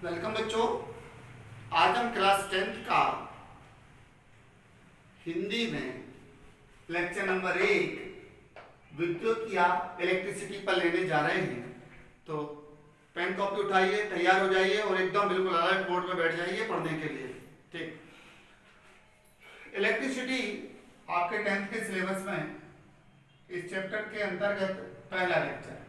Welcome बच्चों। आज हम क्लास 10th का हिंदी में लेक्चर नंबर 1 विद्युत या इलेक्ट्रिसिटी पर लेने जा रहे हैं। तो पेन कॉपी उठाइए, तैयार हो जाइए और एकदम बिल्कुल अलर्ट मोड में बैठ जाइए पढ़ने के लिए। ठीक, इलेक्ट्रिसिटी आपके 10th के सिलेबस में इस चैप्टर के अंतर्गत पहला लेक्चर है।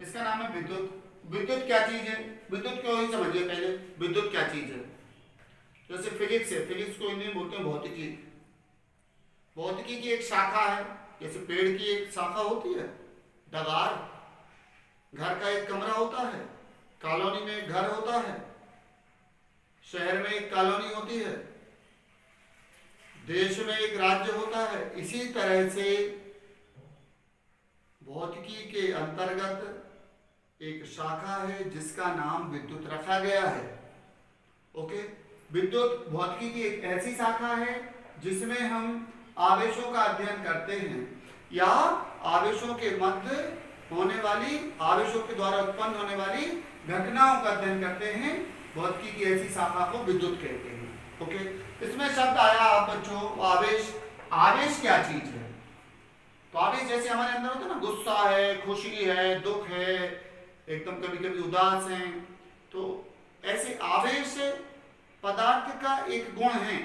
इसका नाम है विद्युत। विद्युत क्या चीज है, विद्युत क्यों ही समझिए पहले विद्युत क्या चीज है। जैसे फिजिक्स है, फिजिक्स को हिंदी में बोलते हैं भौतिकी। भौतिकी की एक शाखा है, जैसे पेड़ की एक शाखा होती है डगार, घर का एक कमरा होता है, कॉलोनी में एक घर होता है, शहर में एक कॉलोनी होती है, देश में एक राज्य होता है। इसी तरह से भौतिकी के अंतर्गत एक शाखा है जिसका नाम विद्युत रखा गया है। ओके, विद्युत भौतिकी की एक ऐसी शाखा है जिसमें हम आवेशों का अध्ययन करते हैं या आवेशों के मध्य होने वाली, आवेशों के द्वारा उत्पन्न होने वाली घटनाओं का अध्ययन करते हैं। भौतिकी की ऐसी शाखा को विद्युत कहते हैं। ओके, इसमें शब्द आया आप बच्चों आवेश। आवेश क्या चीज है? तो आवेश जैसे हमारे अंदर होता है ना, गुस्सा है, खुशी है, दुख है, एकदम कभी कभी उदास हैं, तो ऐसे आवेश पदार्थ का एक गुण है।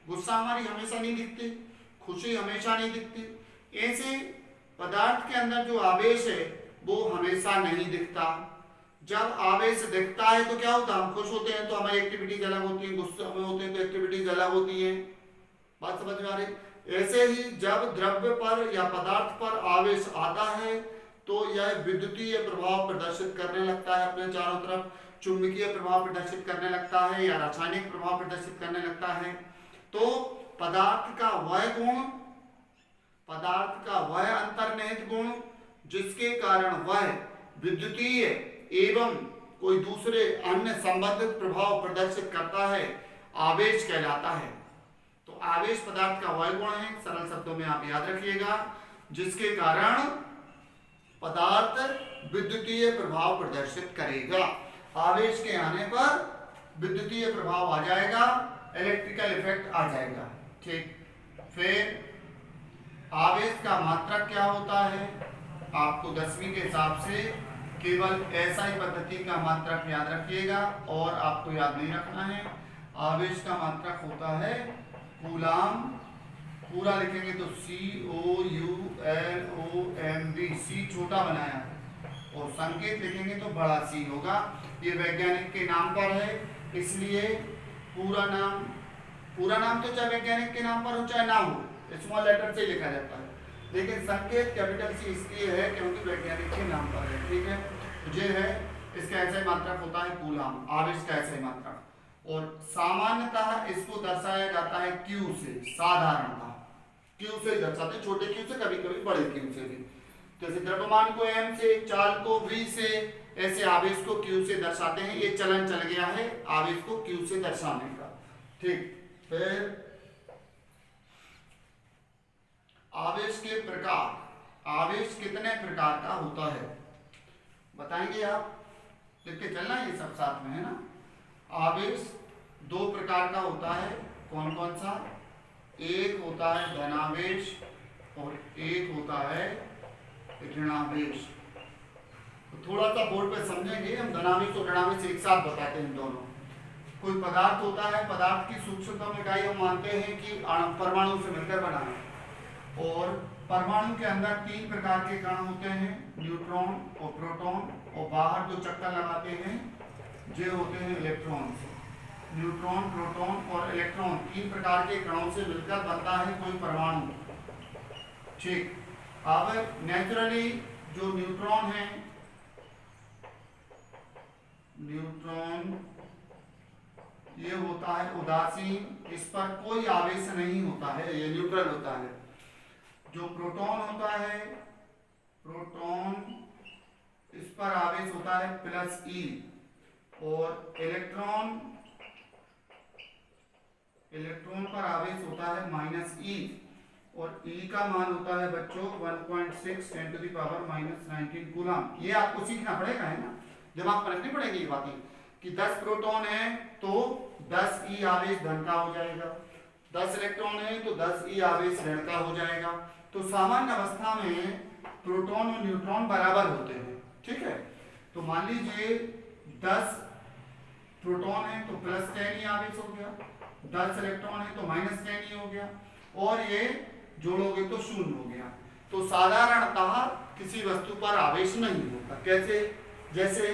गुस्सा हमारी हमेशा नहीं दिखती, खुशी हमेशा नहीं दिखती। ऐसे पदार्थ के अंदर जो आवेश है वो हमेशा नहीं दिखता। जब आवेश दिखता है तो क्या होता है, हम खुश होते हैं तो हमारी एक्टिविटीज अलग होती हैं, गुस्से में होते हैं तो एक्टिविटीज अलग होती हैं। बात समझ में आ रही? ऐसे ही जब द्रव्य पर या पदार्थ पर आवेश आता है तो यह विद्युतीय प्रभाव प्रदर्शित करने लगता है अपने चारों तरफ, चुंबकीय प्रभाव प्रदर्शित करने लगता है या रासायनिक प्रभाव प्रदर्शित करने लगता है। तो पदार्थ का वह गुण, पदार्थ का वह अंतर्निहित गुण जिसके कारण वह विद्युतीय एवं कोई दूसरे अन्य संबंधित प्रभाव प्रदर्शित करता है, आवेश कहलाता है। तो आवेश पदार्थ का वह गुण है, सरल शब्दों में आप याद रखिएगा, जिसके कारण पदार्थ विद्युतीय प्रभाव प्रदर्शित करेगा। आवेश के आने पर विद्युतीय प्रभाव आ जाएगा, इलेक्ट्रिकल इफेक्ट आ जाएगा। ठीक, फिर आवेश का मात्रक क्या होता है? आपको 10वीं के हिसाब से केवल एसआई पद्धति का मात्रक याद रखिएगा और आपको याद नहीं रखना है। आवेश का मात्रक होता है कूलाम। पूरा लिखेंगे तो COULOMB, सी छोटा बनाया और संकेत लिखेंगे तो बड़ा सी होगा। ये वैज्ञानिक के नाम पर है, इसलिए पूरा नाम तो चाहे वैज्ञानिक के नाम पर हो चाहे ना हो, स्मॉल लेटर से लिखा जाता है, लेकिन संकेत कैपिटल सी इसलिए है क्योंकि वैज्ञानिक के नाम पर है। ठीक है, ये है, इसका ऐसा ही मात्रक होता है कूलाम, आवेश का ऐसा ही मात्रक। और सामान्यतः इसको दर्शाया जाता है Q से, साधारणतः Q से दर्शाते, छोटे Q से, कभी कभी बड़े Q से भी। जैसे द्रव्यमान को M से, चाल को V से, ऐसे आवेश को Q से दर्शाते हैं। ये चलन चल गया है आवेश को Q से दर्शाने का। ठीक, फिर आवेश के प्रकार। आवेश कितने प्रकार का होता है बताएंगे आप? लिख के चलना, ये सब साथ में है ना। आवेश 2 प्रकार का होता है। कौन कौन सा? एक होता है धनावेश और एक होता है ऋणावेश। तो थोड़ा सा बोर्ड पे समझेंगे हम, धनावेश और ऋणावेश एक साथ बताते हैं दोनों। कोई पदार्थ होता है, पदार्थ की सूक्ष्मतम इकाई हम मानते हैं कि परमाणु से मिलकर बना है, और परमाणु के अंदर 3 प्रकार के कण होते हैं, न्यूट्रॉन और प्रोटॉन, और बाहर जो चक्कर लगाते हैं ये होते हैं इलेक्ट्रॉन्स। न्यूट्रॉन, प्रोटॉन और इलेक्ट्रॉन 3 प्रकार के कणों से मिलकर बनता है कोई परमाणु। ठीक, अब नेचुरली जो न्यूट्रॉन है, न्यूट्रॉन ये होता है उदासीन, इस पर कोई आवेश नहीं होता है, ये न्यूट्रल होता है। जो प्रोटॉन होता है, प्रोटॉन इस पर आवेश होता है +E, और इलेक्ट्रॉन पर आवेश होता है -E, और E का मान होता है बच्चों 1.6 × 10⁻⁻⁹ कूलम। ये आपको सीखना पड़ेगा, है ना, दिमाग पर रखनी पड़ेगी ये बातें। कि 10 प्रोटॉन है तो 10 ई आवेश धन का हो जाएगा, 10 इलेक्ट्रॉन है तो 10 ई आवेश ऋण का हो जाएगा। तो सामान्य अवस्था में प्रोटॉन और न्यूट्रॉन बराबर होते हैं, ठीक है। तो मान लीजिए 10 प्रोटॉन है तो प्लस 10 ई आवेश हो गया, 10 इलेक्ट्रॉन है तो माइनस 10 ई हो गया, और ये जोड़ोगे तो 0 हो गया। तो साधारणतः किसी वस्तु पर आवेश नहीं होता। कैसे? जैसे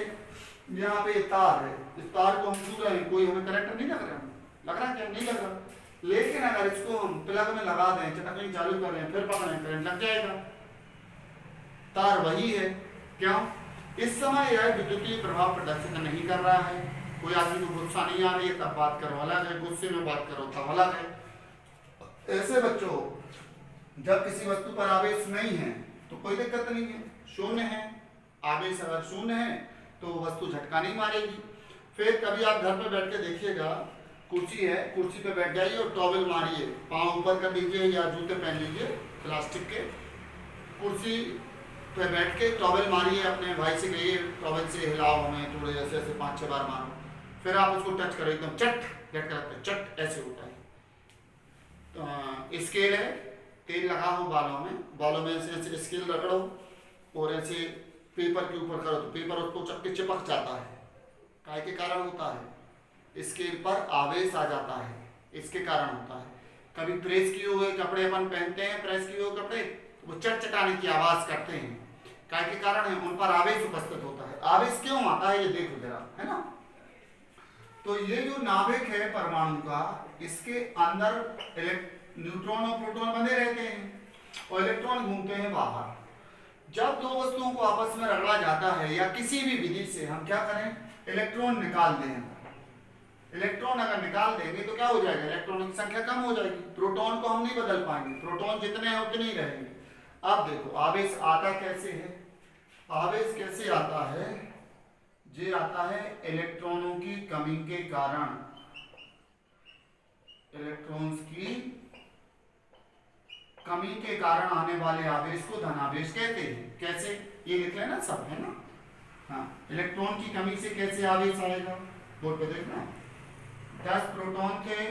यहाँ पे तार है, इस तार को हम छू रहे हैं, कोई हमें करंट नहीं लग रहा, लग रहा क्या? नहीं लग रहा। लेकिन अगर इसको हम प्लग में लगा दें, चटकनी चालू कर लें, फिर पकड़ें, करंट लग जाएगा। तार वही है। क्यों? इस समय यह विद्युतीय प्रभाव प्रदर्शित नहीं कर रहा है। कोई आदमी को गुस्सा नहीं आ रही है तब बात करो अलग है, गुस्से में बात करो तब अलग है। ऐसे बच्चों, जब किसी वस्तु पर आवेश नहीं है तो कोई दिक्कत नहीं है, शून्य है। आवेश अगर शून्य है तो वस्तु झटका नहीं मारेगी। फिर कभी आप घर पे बैठ के देखिएगा, कुर्सी है, कुर्सी पे बैठ जाइए और टॉवेल मारिए, पाँव ऊपर कर लीजिए या जूते पहन लीजिए प्लास्टिक के, कुर्सी पे बैठ के टॉवेल मारिए, अपने भाई से कहिए टॉवेल से हिलाओ हमें थोड़े, ऐसे ऐसे 5-6 बार मारो, फिर आप उसको टच करो, एकदम चट लटका लगता है, चट ऐसे होता है। तो स्केल है, तेल लगा हो बालों में ऐसे ऐसे स्केल रगड़ो और ऐसे पेपर के ऊपर करो तो पेपर उसको चिपक जाता है। काय के कारण होता है? स्केल पर आवेश आ जाता है, इसके कारण होता है। कभी प्रेस किए हुए कपड़े अपन पहनते हैं, प्रेस किए हुए कपड़े वो चटचटाने की आवाज करते हैं, काय के कारण है? उन पर आवेश उपस्थित होता है। आवेश क्यों आता है ये देखो जरा, है ना। तो ये जो नाभिक है परमाणु का, इसके अंदर न्यूट्रॉन और प्रोटॉन बने रहते हैं और इलेक्ट्रॉन घूमते हैं बाहर। जब दो वस्तुओं को आपस में रगड़ा जाता है या किसी भी विधि से हम क्या करें, इलेक्ट्रॉन निकाल दें। इलेक्ट्रॉन अगर निकाल देंगे तो क्या हो जाएगा? इलेक्ट्रॉनों की संख्या कम हो जाएगी। प्रोटॉन को हम नहीं बदल पाएंगे, प्रोटॉन जितने हैं उतने ही रहेंगे। अब देखो आवेश आता कैसे है? आवेश कैसे आता है? ये आता है इलेक्ट्रॉनों की कमी के कारण। इलेक्ट्रॉन्स की कमी के कारण आने वाले आवेश को धनावेश कहते हैं। कैसे? ये लिख लेना सब, है ना। हाँ, इलेक्ट्रॉन की कमी से कैसे आवेश आएगा? बोर्ड पे देखना, 10 प्रोटॉन थे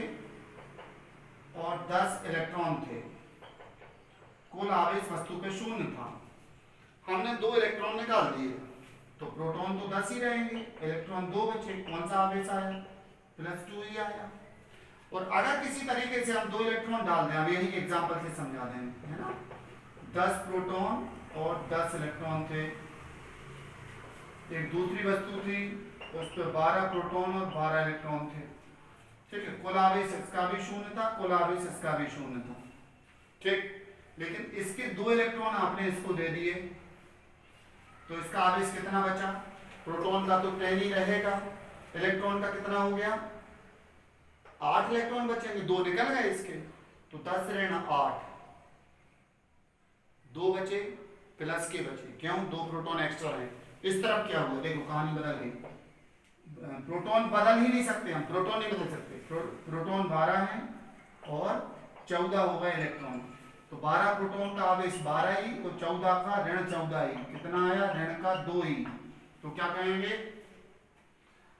और 10 इलेक्ट्रॉन थे, कुल आवेश वस्तु पे 0 था। हमने 2 इलेक्ट्रॉन निकाल दिए तो प्रोटॉन तो 10 ही रहेंगे, इलेक्ट्रॉन 2 बचे। कौन सा आवेश आया? +2 ही आया। और अगर किसी तरीके से हम 2 इलेक्ट्रॉन डाल दें, अब यही एग्जांपल से समझा दें, है ना। 10 प्रोटॉन और 10 इलेक्ट्रॉन थे। एक दूसरी वस्तु थी, उस पर 12 प्रोटॉन और 12 इलेक्ट्रॉन थे, ठीक है। कुल आवेश इसका भी 0 था, कुल आवेश इसका भी 0 था, ठीक। लेकिन इसके 2 इलेक्ट्रॉन आपने इसको दे दिए तो इसका आवेश कितना बचा? प्रोटॉन का तो 10 ही रहेगा, इलेक्ट्रॉन का कितना हो गया? 8 इलेक्ट्रॉन बचेंगे, 2 निकल गए इसके, तो 10 ऋण 8, 2 बचे प्लस के बचे। क्यों? 2 प्रोटॉन एक्स्ट्रा है। इस तरफ क्या हुआ? देखो कहानी बदल गई। प्रोटॉन बदल ही नहीं सकते हम, प्रोटॉन नहीं बदल सकते। प्रोटॉन 12 है और 14 हो गए इलेक्ट्रॉन, तो 12 प्रोटॉन का आवेश 12 ही और 14 का ऋण 14 ही। कितना आया? ऋण का 2 ही। तो क्या कहेंगे?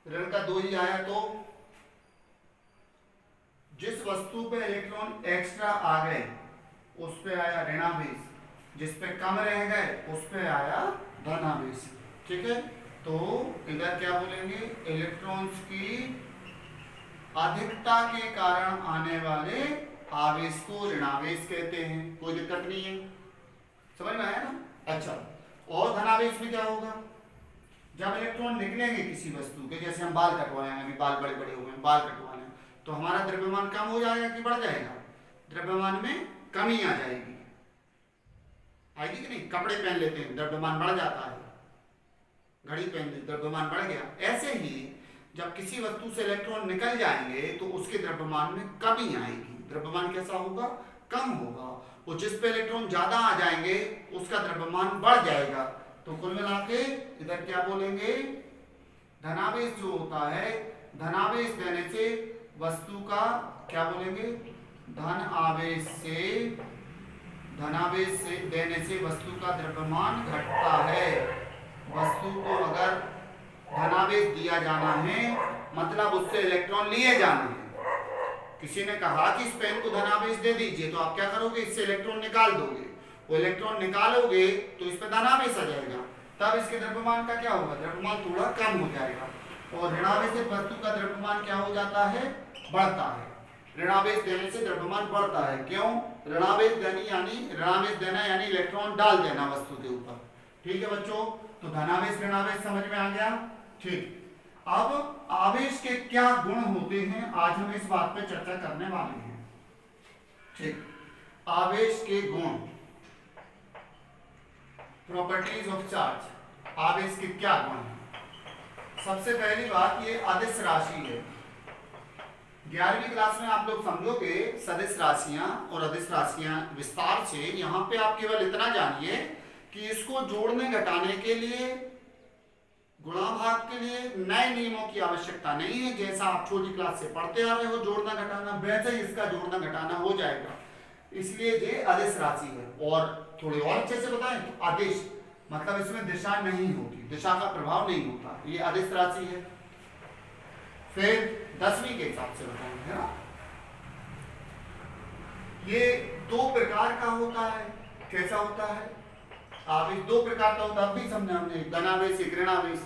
ऋण का 2 ही आया। तो जिस वस्तु पे इलेक्ट्रॉन एक्स्ट्रा आ गए उस पे आया ऋणावेश, जिस पे कम रह गए उस पे आया धनावेश, ठीक है। तो इधर क्या बोलेंगे? इलेक्ट्रॉन्स की अधिकता के कारण आने वाले आवेश को ऋणावेश कहते हैं। कोई दिक्कत नहीं है, समझ में आया ना। अच्छा, और धनावेश में क्या होगा? जब इलेक्ट्रॉन निकलेंगे किसी वस्तु के, जैसे हम बाल कटवाए हैं, अभी बाल बड़े बड़े हुए हैं, बाल कटवाने, तो हमारा द्रव्यमान कम हो जाएगा कि बढ़ जाएगा? द्रव्यमान में कमी आ जाएगी, आएगी कि नहीं? कपड़े पहन लेते हैं, द्रव्यमान बढ़ जाता है, घड़ी पहन ली, द्रव्यमान बढ़ गया। ऐसे ही जब किसी वस्तु से इलेक्ट्रॉन निकल जाएंगे तो उसके द्रव्यमान में कमी आएगी। द्रव्यमान कैसा होगा? कम होगा। और जिस पे इलेक्ट्रॉन ज्यादा आ जाएंगे उसका द्रव्यमान बढ़ जाएगा। तो कुल मिला के इधर क्या बोलेंगे? धनावेश जो होता है, धनावेश देने से वस्तु का क्या बोलेंगे? धनावेश से देने से वस्तु का द्रव्यमान घटता है। वस्तु को अगर धनावेश दिया जाना है मतलब उससे इलेक्ट्रॉन लिए जाने हैं। किसी ने कहा कि इस पेन को धनावेश दे दीजिए, तो आप क्या करोगे, इससे इलेक्ट्रॉन निकाल दोगे। वो इलेक्ट्रॉन निकालोगे तो इस पर धनावेश आ जाएगा, तब इसके द्रव्यमान का क्या होगा, द्रव्यमान थोड़ा कम हो जाएगा। और ऋणावेशित वस्तु का द्रव्यमान क्या हो जाता है, बढ़ता है। ऋणावेश देने से द्रव्यमान बढ़ता है। क्यों, ऋणावेश देना यानी इलेक्ट्रॉन डाल देना वस्तु के ऊपर। ठीक है बच्चों, तो धनावेश ऋणावेश समझ में आ गया। ठीक, अब आवेश के क्या गुण होते हैं, आज हम इस बात पे चर्चा करने वाले हैं। ठीक, आवेश के गुण, प्रॉपर्टीज ऑफ चार्ज। आवेश के क्या गुण हैं? सबसे पहली बात, ये अदिश राशि है। 11वीं क्लास में आप लोग समझोगे सदिश राशियां और अदिश राशियां विस्तार से। यहां पे आप केवल इतना जानिए कि इसको जोड़ने घटाने के लिए, गुणा भाग के लिए नए नियमों की आवश्यकता नहीं है। जैसा आप छोटी क्लास से पढ़ते आ रहे हो जोड़ना घटाना, वैसे ही इसका जोड़ना घटाना हो जाएगा। इसलिए ये अदिश राशि है। और थोड़े और अच्छे से बताएं तो अदिश मतलब इसमें दिशा नहीं होती, दिशा का प्रभाव नहीं होता, ये अदिश राशि है। फिर 10वीं के हिसाब से बताएंगे, है ना। ये दो प्रकार का होता है। कैसा होता है, आवेश दो प्रकार का होता है, अभी समझा हमने, धनावेश एक ऋणावेश।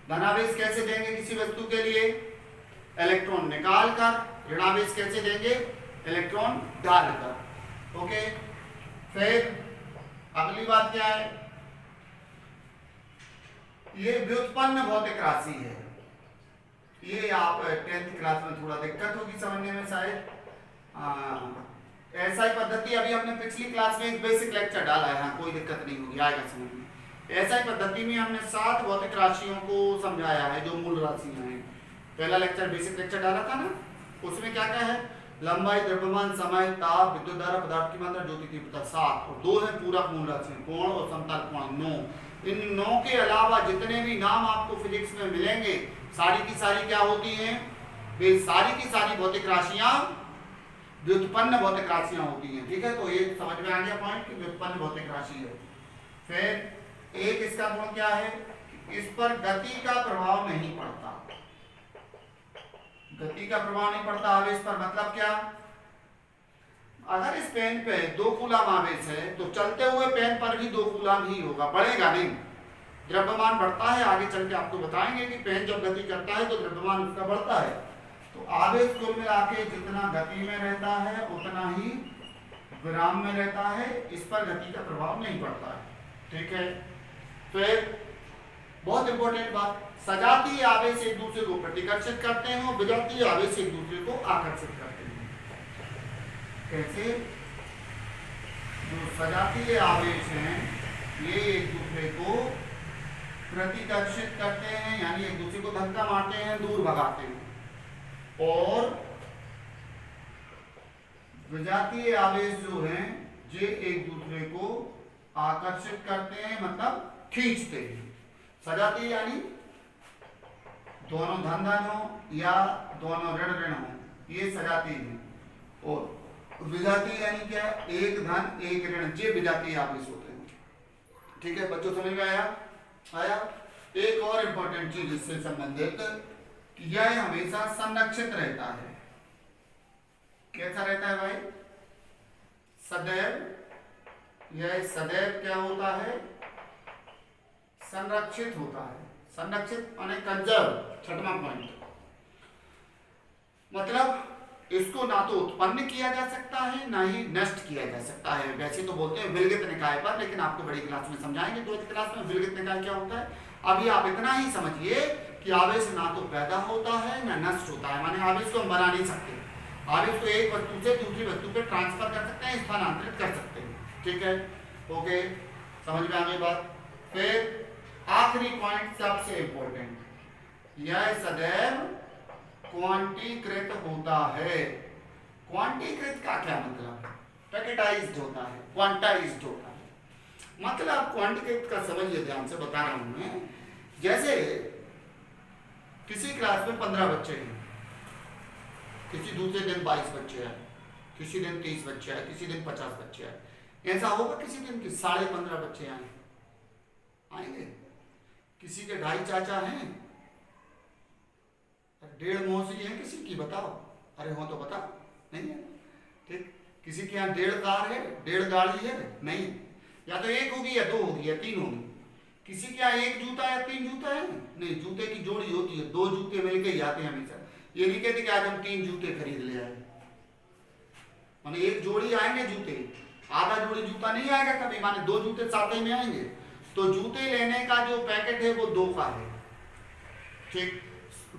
धनावेश कैसे देंगे किसी वस्तु के लिए, इलेक्ट्रॉन निकाल कर। ऋणावेश कैसे देंगे, इलेक्ट्रॉन डालकर। ओके, फिर अगली बात क्या है, ये व्युत्पन्न भौतिक राशि है। ये आप 10th क्लास में थोड़ा दिक्कत होगी समझने में शायद। ऐसा ही पद्धति अभी हमने पिछली क्लास में एक बेसिक लेक्चर डाला है, हाँ कोई दिक्कत नहीं होगी, आएगा समझ में। ऐसा ही पद्धति में हमने 7 भौतिक राशियों को समझाया है जो मूल राशियां हैं। पहला लेक्चर बेसिक लेक्चर डाला था ना, उसमें क्या क्या है, लंबाई, द्रव्यमान, समय, ताप, विद्युत धारा, पदार्थ की मात्रा, ज्योति तीव्रता 7, और 2 है पूरक मूल राशियां, कोण और समतल कोण 9। इन 9 के अलावा जितने भी नाम आपको फिजिक्स में मिलेंगे सारी की सारी क्या होती हैं, वे सारी की सारी भौतिक राशियां व्युत्पन्न भौतिक राशियां होती हैं। ठीक है, तो ये समझ में आ गया पॉइंट कि व्युत्पन्न भौतिक राशि है। फिर एक इसका गुण क्या है, इस पर गति का प्रभाव नहीं पड़ता। गति का प्रभाव नहीं पड़ता आवेश पर, मतलब क्या, अगर इस पेन पे 2 कूलम आवेश है तो चलते हुए पेन पर भी 2 कूलम ही होगा, बढ़ेगा नहीं। द्रव्यमान बढ़ता है, आगे चल के आपको बताएंगे कि पेन जब गति करता है तो द्रव्यमान उसका बढ़ता है। तो आवेश कुल मिला के जितना गति में रहता है उतना ही विराम में रहता है, इस पर गति का प्रभाव नहीं पड़ता है। ठीक है, फिर बहुत इंपॉर्टेंट बात, सजातीय आवेश एक दूसरे को प्रतिकर्षित करते हैं और विजातीय आवेश एक दूसरे को आकर्षित करते हैं। कैसे, जो सजातीय आवेश हैं ये एक दूसरे को प्रतिकर्षित करते हैं, यानी एक दूसरे को धक्का मारते हैं, दूर भगाते हैं। और विजातीय आवेश जो हैं ये एक दूसरे को आकर्षित करते हैं, मतलब खींचते हैं। सजातीय यानी दोनों धन धन हो या दोनों ऋण ऋण हो, ये सजातीय है। और विजातीय यानी क्या, एक धन एक ऋण, ये विजातीय आवेश होते हैं। ठीक है बच्चों, समझ में आया। एक और इंपॉर्टेंट चीज इससे संबंधित कि यह हमेशा संरक्षित रहता है। कैसा रहता है भाई, सदैव, यह सदैव क्या होता है, संरक्षित होता है। संरक्षित माने कंजर्व, 6वां पॉइंट, मतलब इसको ना तो उत्पन्न किया जा सकता है ना ही नष्ट किया जा सकता है। वैसे तो बोलते हैं विलगित निकाय पर, लेकिन आपको बड़ी क्लास में समझाएंगे 12वीं क्लास में विलगित निकाय क्या होता है। अभी आप इतना ही समझिए कि आवेश ना तो पैदा होता है ना नष्ट होता है, माने आवेश को हम बना नहीं सकते। आवेश को एक वस्तु से दूसरी वस्तु पे ट्रांसफर कर सकते हैं, स्थानांतरित कर सकते हैं। ठीक है, ओके, समझ में आ गई बात। फिर आखिरी पॉइंट सबसे इंपॉर्टेंट, यह सदैव क्वांटीकृत होता है। क्वांटीकृत का क्या मतलब, पैकेटाइज्ड होता है, क्वांटाइज्ड होता है। मतलब क्वांटीकृत का समझिए, ध्यान से बता रहा हूं मैं। जैसे किसी क्लास में 15 बच्चे हैं, किसी दूसरे दिन 22 बच्चे हैं, किसी दिन 30 बच्चे हैं, किसी दिन 50 बच्चे हैं। ऐसा होगा किसी दिन कि 15.5 बच्चे आएंगे। किसी के 2.5 चाचा हैं 1.5 मौसी है किसी की, बताओ? अरे हो तो बताओ, नहीं है, ठीक। किसी के यहाँ 1.5 कार है, 1.5 गाड़ी है, नहीं। या तो 1 होगी या 2 होगी या 3 होगी। किसी के यहाँ 1 जूता या 3 जूता है, नहीं, जूते की जोड़ी होती है, 2 जूते मिलके ही आते हैं हमेशा। ये नहीं कहते कि आज हम 3 जूते खरीद ले आए, माने 1 जोड़ी आएंगे जूते, आधा जोड़ी जूता नहीं आएगा कभी, माने 2 जूते साथ ही में आएंगे। तो जूते लेने का जो पैकेट है वो 2 का है, ठीक।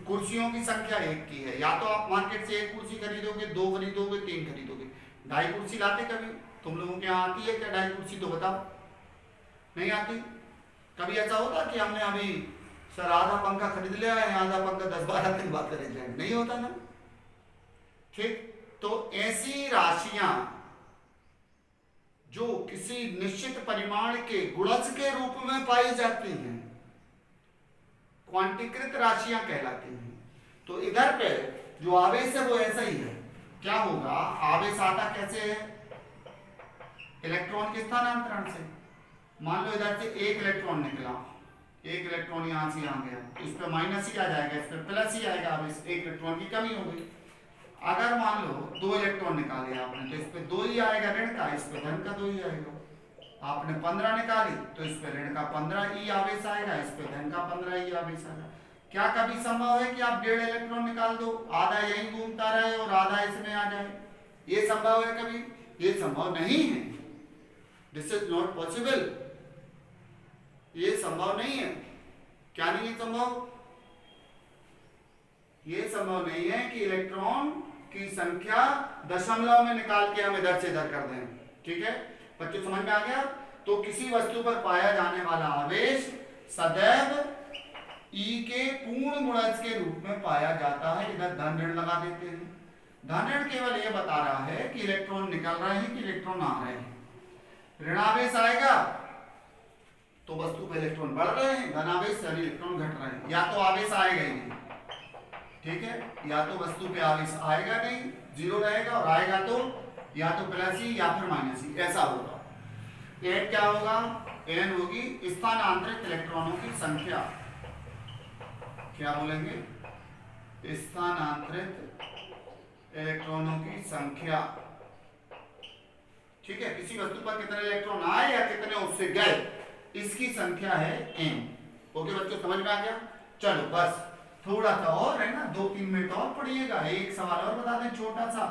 कुर्सियों की संख्या 1 की है, या तो आप मार्केट से 1 कुर्सी खरीदोगे, 2 खरीदोगे, 3 खरीदोगे। 2.5 कुर्सी लाते कभी? तुम लोगों के यहाँ आती है क्या 2.5 कुर्सी? तो बताओ, नहीं आती। कभी ऐसा होता कि हमने अभी सर आधा पंखा खरीद लिया है, आधा पंखा 10-12 दिन बाद खरीद लेंगे, नहीं होता ना, ठीक। तो ऐसी राशियां जो किसी निश्चित परिमाण के गुणज के रूप में पाई जाती हैं, क्वांटीकृत राशियां कहलाती हैं। तो इधर पे जो आवेश है वो ऐसा ही है। क्या होगा, आवेश आता कैसे है? इलेक्ट्रॉन के स्थानांतरण से। मान लो इधर से 1 इलेक्ट्रॉन निकला, 1 इलेक्ट्रॉन यहां से यहां गया, इस पे माइनस ही आ जाएगा, इस पे प्लस ही आएगा, आवेश 1 इलेक्ट्रॉन की कमी हो गई। अगर मान लो 2 इलेक्ट्रॉन निकाले आपने, तो इस पे 2 ही आएगा ऋण का, इस पे धन का 2 ही आएगा। आपने 15 निकाली तो इस पे ऋण का 15 ही आवेश आएगा, इस पे धन का 15 ही आवेश आएगा। क्या कभी संभव है कि आप 1.5 इलेक्ट्रॉन निकाल दो, आधा यही घूमता रहे और आधा इसमें आ जाए? ये संभव है कभी? ये संभव नहीं है। दिस इज नॉट पॉसिबल, ये संभव नहीं है। क्या नहीं है संभव? ये संभव नहीं है कि इलेक्ट्रॉन की संख्या दशमलव में निकाल के हम इधर से इधर कर दें, ठीक है बच्चों, समझ में आ गया? तो किसी वस्तु पर पाया जाने वाला आवेश सदैव E के पूर्ण गुणज के रूप में पाया जाता है। इधर धन ऋण लगा देते हैं। धन ऋण केवल यह बता रहा है कि इलेक्ट्रॉन निकल रहे हैं कि इलेक्ट्रॉन आ रहे हैं। ऋणावेश आएगा तो वस्तु पे इलेक्ट्रॉन बढ़ रहे हैं, धनावेश यानी इलेक्ट्रॉन घट रहे हैं। या तो आवेश आएगा ही नहीं, ठीक है, या तो वस्तु पे आवेश आएगा नहीं, 0 रहेगा, और आएगा तो या तो प्लस ही या फिर माइनस ही, ऐसा होगा। एन क्या होगा? एन होगी स्थानांतरित इलेक्ट्रॉनों की संख्या। क्या बोलेंगे? स्थानांतरित इलेक्ट्रॉनों की संख्या, ठीक है। किसी वस्तु पर कितने इलेक्ट्रॉन आए या कितने उससे गए, इसकी संख्या है एन। ओके बच्चों, समझ में आ गया? चलो बस थोड़ा सा और है ना, 2-3 मिनट और पढ़िएगा, एक सवाल और बता दें छोटा सा,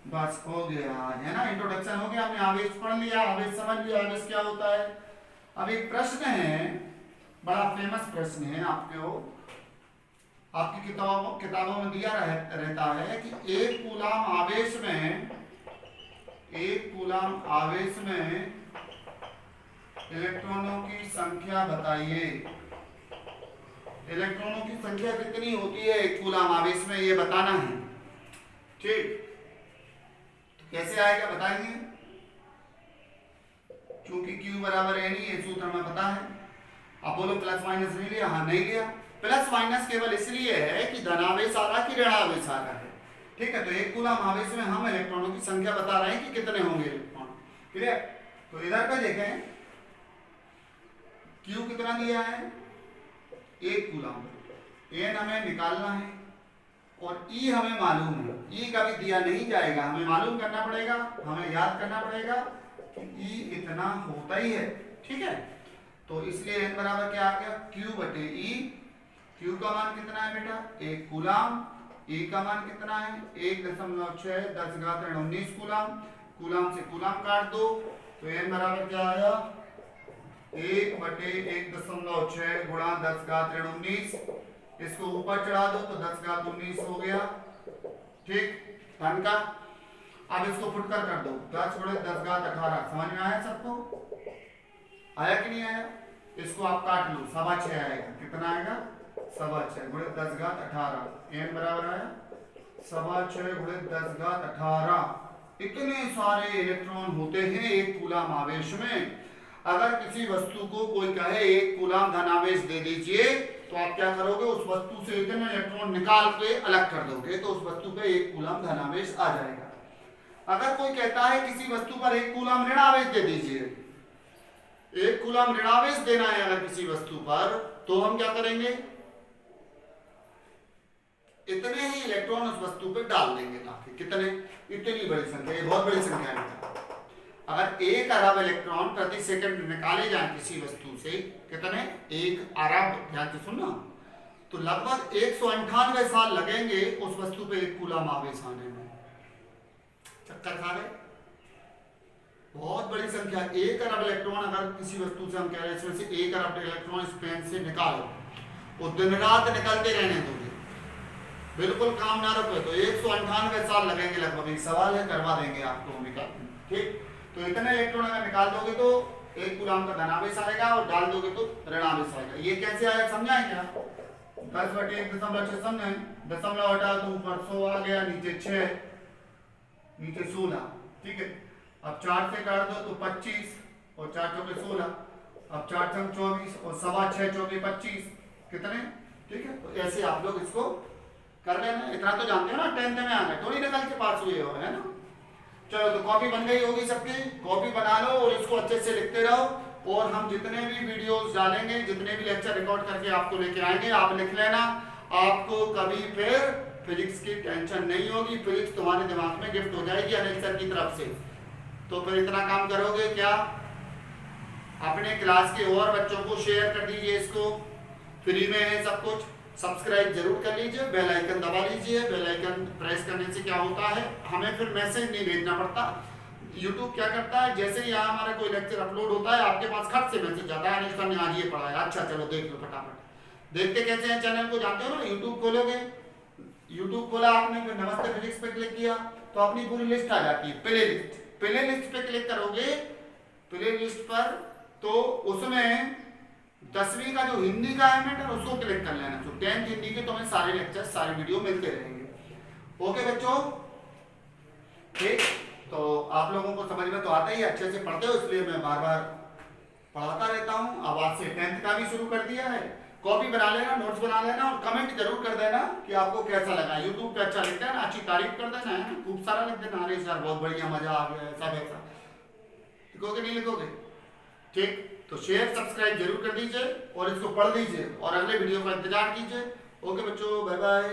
बस हो गया, है ना। इंट्रोडक्शन हो गया, हमने आवेश पढ़ लिया, आवेश समझ लिया, आवेश क्या होता है। अब एक प्रश्न है, बड़ा फेमस प्रश्न है, आपकी किताबों में दिया रहता है कि 1 कूलाम आवेश में इलेक्ट्रॉनों की संख्या बताइए। इलेक्ट्रॉनों की संख्या कितनी होती है 1 कूलाम आवेश में, ये बताना है, ठीक। तो कैसे आएगा बताएंगे? क्योंकि Q बराबर N ही, ये सूत्र हमें पता है। अब बोलो प्लस माइनस नहीं लिया? हाँ नहीं लिया। प्लस माइनस केवल इसलिए है कि धनावेश आ रहा कि ऋणावेश आ रहा है, ठीक है। तो 1 कूलाम आवेश में हम इलेक्ट्रॉनों की संख्या बता रहे हैं कि कितने होंगे इलेक्ट्रॉन, क्लियर। तो इधर पे देखें, Q कितना दिया है? 1 कूलाम। N हमें निकालना है और E हमें मालूम है। E कभी दिया नहीं जाएगा, हमें मालूम करना पड़ेगा, हमें याद करना पड़ेगा कि E इतना होता ही है, ठीक है। तो इसलिए N बराबर क्या आ गया? Q बटे E। Q का मान कितना है बेटा? 1 कूलाम। E का मान कितना है? 1.6 10⁻⁻19 कूलाम। कूलाम से कूलाम काट दो तो N बराबर क्या आया? 1 बटे 1.6 गुणा 10⁻⁻19। इसको ऊपर चढ़ा दो तो 10⁻19 हो गया, ठीक, धन का। अब इसको फुटकर कर दो, 10 गुणे 10⁻18। समझ में आया सबको? आया कि नहीं आया? इसको आप काट लो, 6.25 आएगा। कितना आएगा? 6.25 गुणे 10⁻18। N बराबर आया 6.25 गुणे 10⁻18। इतने सारे इलेक्ट्रॉन होते हैं 1 कूलाम आवेश में। अगर किसी वस्तु को कोई कहे 1 कूलाम धनावेश दे दीजिए, तो आप क्या करोगे? उस वस्तु से इतने इलेक्ट्रॉन निकाल के अलग कर दोगे, तो उस वस्तु पे 1 कूलाम धनावेश आ जाएगा। अगर कोई कहता है किसी वस्तु पर 1 कूलाम ऋणावेश दे दीजिए, 1 कूलाम ऋणावेश देना है अगर किसी वस्तु पर, तो हम क्या करेंगे? इतने ही इलेक्ट्रॉन उस वस्तु पे डाल देंगे लाके। कितने? इतनी बड़ी संख्या, ये बहुत बड़ी संख्या है। अगर 1 अरब इलेक्ट्रॉन प्रति सेकंड निकाले जाए किसी वस्तु से, कितने? 1 अरब, ध्यान से सुनना, तो लगभग 198 साल लगेंगे उस वस्तु पे 1 कूलम आवेश आने में। चक्कर खा गए? बहुत बड़ी संख्या। 1 अरब इलेक्ट्रॉन अगर किसी वस्तु से हम कह रहे हैं इसमें से 1 अरब इलेक्ट्रॉन इस पेन से निकालो, वो दिन रात निकलते रहने दोगे, बिल्कुल काम ना रुके, तो 198 साल लगेंगे लगभग। एक सवाल है, करवा देंगे आपको निकाल। ठीक, तो इतने इलेक्ट्रॉन अगर निकाल दोगे तो 1 कूलम का धनावेश आएगा और डाल दोगे तो ऋणावेश आएगा। ये कैसे आया समझाएं क्या? 10/1.6 समझे, दशमलव हटा तो ऊपर 100 आ गया, नीचे 6, नीचे 16। ठीक है, अब 4 से काट दो तो 25 और 4 चौके 16, अब 4 छंग 24 और 6.25 चौके 25, कितने? ठीक है, तो ऐसे आप लोग इसको कर लेना। इतना तो जानते हो ना, 10th में आना, थोड़ी निकल के पास हुए हो, है ना। चलो, तो कॉपी बन गई होगी सबकी, कॉपी बना लो और इसको अच्छे से लिखते रहो। और हम जितने भी वीडियोस डालेंगे, जितने भी लेक्चर रिकॉर्ड करके आपको लेके आएंगे, आप लिख लेना। आपको कभी फिर फिजिक्स की टेंशन नहीं होगी, फिजिक्स तुम्हारे दिमाग में गिफ्ट हो जाएगी अनिल सर की तरफ से। तो फिर इतना काम करोगे क्या, अपने क्लास के और बच्चों को शेयर कर दीजिए, इसको फ्री में है सब कुछ। सब्सक्राइब जरूर कर लीजिए, बेल आइकन दबा लीजिए। बेल आइकन प्रेस करने से क्या होता है, हमें फिर मैसेज नहीं भेजना पड़ता। यूट्यूब क्या करता है, जैसे ही यहाँ हमारा कोई लेक्चर अपलोड होता है, आपके पास खट से मैसेज आता है, अनिल सर ने आज ये पढ़ाया, अच्छा चलो देख लो फटाफट। देखते कैसे हैं चैनल को, जानते हो ना, यूट्यूब खोलोगे, यूट्यूब खोला आपने, फिर नमस्ते फिजिक्स पे क्लिक किया तो अपनी पूरी लिस्ट आ जाती है। प्ले लिस्ट, प्ले लिस्ट पे क्लिक करोगे, प्ले लिस्ट पर, तो उसमें 10वीं का जो हिंदी का है मैटर, उसको क्लिक कर लेना। तो 10th हिंदी के तुम्हें सारे लेक्चर, सारे वीडियो मिलते रहेंगे। ओके बच्चों, ठीक, तो आप लोगों को समझ में तो आता ही, अच्छे से पढ़ते हो, इसलिए मैं बार बार पढ़ाता रहता हूँ। अब आज से 10th का भी शुरू कर दिया है। कॉपी बना लेना, नोट्स बना लेना और कमेंट जरूर कर देना कि आपको कैसा लगा। यूट्यूब पे अच्छा लिखता है ना, अच्छी तारीफ कर देना है, खूब सारा लिख देना, अरे सर बहुत बढ़िया, मजा आ गया, ऐसा वैसा। लिखोगे नहीं लिखोगे? ठीक, तो शेयर सब्सक्राइब जरूर कर दीजिए और इसको पढ़ लीजिए और अगले वीडियो का इंतजार कीजिए। ओके बच्चों, बाय बाय।